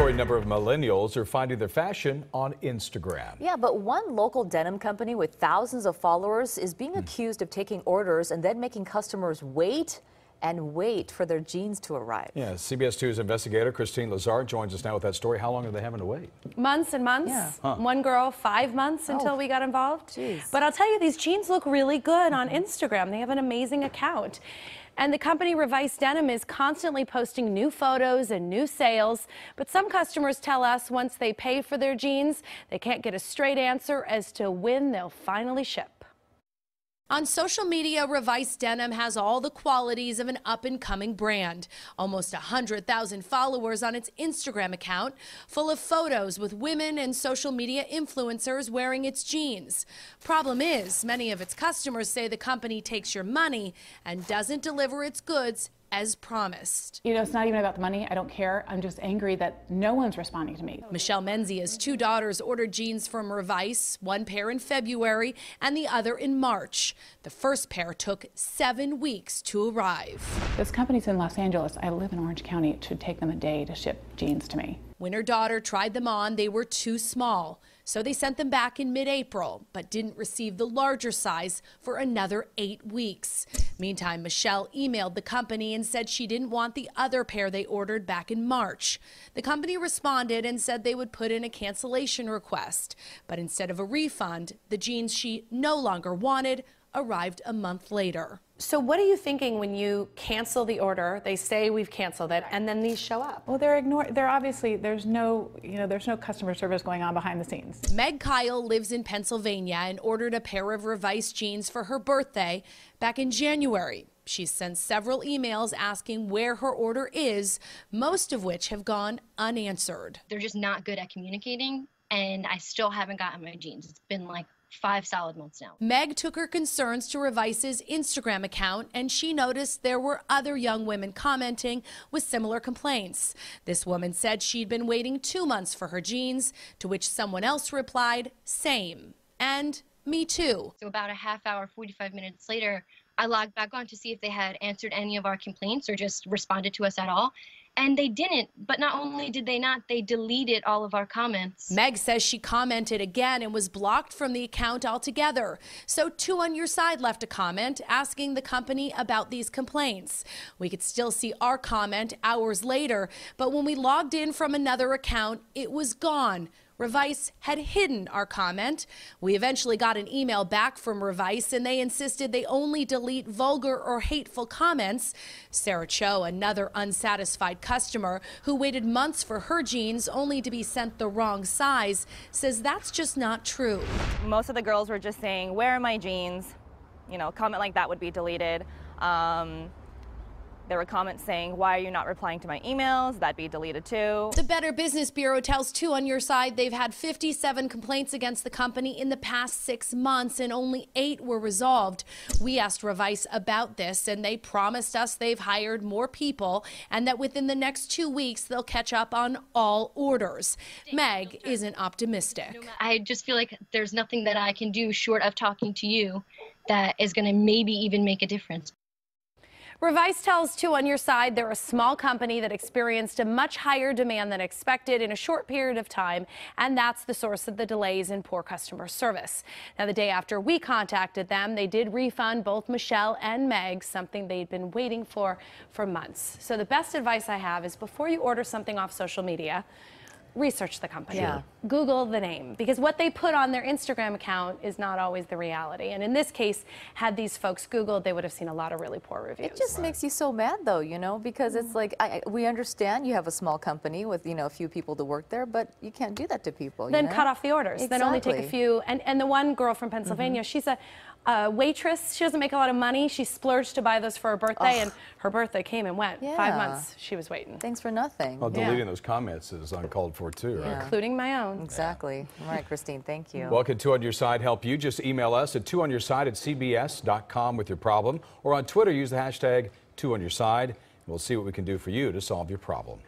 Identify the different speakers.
Speaker 1: growing number of millennials are finding their fashion on Instagram.
Speaker 2: Yeah, but one local denim company with thousands of followers is being accused of taking orders and then making customers wait and wait for their jeans to arrive.
Speaker 1: Yeah, CBS 2's investigator Christine Lazar joins us now with that story. How long are they having to wait?
Speaker 3: Months and months.
Speaker 2: Yeah.
Speaker 3: One girl, 5 months until we got involved.
Speaker 2: Jeez.
Speaker 3: But I'll tell you, these jeans look really good on Instagram. They have an amazing account. And the company Revice Denim is constantly posting new photos and new sales. But some customers tell us once they pay for their jeans, they can't get a straight answer as to when they'll finally ship. On social media, Revice Denim has all the qualities of an up-and-coming brand. Almost 100,000 followers on its Instagram account, full of photos with women and social media influencers wearing its jeans. Problem is, many of its customers say the company takes your money and doesn't deliver its goods as promised.
Speaker 4: You know, it's not even about the money. I don't care. I'm just angry that no one's responding to me.
Speaker 3: Michelle Menzia's 2 daughters ordered jeans from Revice, one pair in February and the other in March. The first pair took 7 weeks to arrive.
Speaker 4: This company's in Los Angeles. I live in Orange County. It should take them a day to ship jeans to me.
Speaker 3: When her daughter tried them on, they were too small. So they sent them back in mid-April, but didn't receive the larger size for another 8 weeks. Meantime, Michelle emailed the company and said she didn't want the other pair they ordered back in March. The company responded and said they would put in a cancellation request. But instead of a refund, the jeans she no longer wanted arrived a month later. So what are you thinking when you cancel the order? They say we've canceled it, and then these show up.
Speaker 4: Well, they're obviously, there's no customer service going on behind the scenes.
Speaker 3: Meg Kyle lives in Pennsylvania and ordered a pair of Revice jeans for her birthday back in January. She's sent several emails asking where her order is, most of which have gone unanswered.
Speaker 5: They're just not good at communicating, and I still haven't gotten my jeans. It's been like 5 solid months now.
Speaker 3: Meg took her concerns to Revice's Instagram account, and she noticed there were other young women commenting with similar complaints. This woman said she'd been waiting 2 months for her jeans, to which someone else replied, same, and me too.
Speaker 5: So about a half hour, 45 minutes later, I logged back on to see if they had answered any of our complaints or just responded to us at all. And they didn't, but not only did they not, they deleted all of our comments.
Speaker 3: Meg says she commented again and was blocked from the account altogether. So 2 on Your Side left a comment asking the company about these complaints. We could still see our comment hours later, but when we logged in from another account, it was gone. Revice had hidden our comment. We eventually got an email back from Revice, and they insisted they only delete vulgar or hateful comments. Sarah Cho, another unsatisfied customer who waited months for her jeans only to be sent the wrong size, says that's just not true.
Speaker 6: Most of the girls were just saying, where are my jeans? You know, a comment like that would be deleted. There were comments saying, why are you not replying to my emails? That'd be deleted too.
Speaker 3: The Better Business Bureau tells 2 on Your Side they've had 57 complaints against the company in the past 6 months, and only 8 were resolved. We asked Revice about this, and they promised us they've hired more people and that within the next 2 weeks they'll catch up on all orders. Meg isn't optimistic.
Speaker 5: I just feel like there's nothing that I can do short of talking to you that is going to maybe even make a difference.
Speaker 3: Revice tells 2 on Your Side they're a small company that experienced a much higher demand than expected in a short period of time, and that's the source of the delays in poor customer service. Now, the day after we contacted them, they did refund both Michelle and Meg, something they'd been waiting for months. So the best advice I have is before you order something off social media, research the company.
Speaker 2: Yeah.
Speaker 3: Google the name, because what they put on their Instagram account is not always the reality. And in this case, had these folks Googled, they would have seen a lot of really poor reviews.
Speaker 2: It just makes you so mad, though, you know, because it's like, we understand you have a small company with, you know, a few people to work there, but you can't do that to people.
Speaker 3: Then
Speaker 2: you know?
Speaker 3: cut off the orders.
Speaker 2: Exactly.
Speaker 3: Then only take a few. And the one girl from Pennsylvania, she's a waitress. She doesn't make a lot of money. She splurged to buy those for her birthday, and her birthday came and went.
Speaker 2: Yeah.
Speaker 3: 5 months she was waiting.
Speaker 2: Thanks for nothing.
Speaker 1: Well, deleting those comments is uncalled for too, right?
Speaker 2: Yeah.
Speaker 3: Including my own.
Speaker 2: Exactly. All right, Christine, thank you.
Speaker 1: Well, can 2 on Your Side help you? Just email us at 2onyourside@cbs.com with your problem, or on Twitter use the hashtag 2onyourside. We'll see what we can do for you to solve your problem.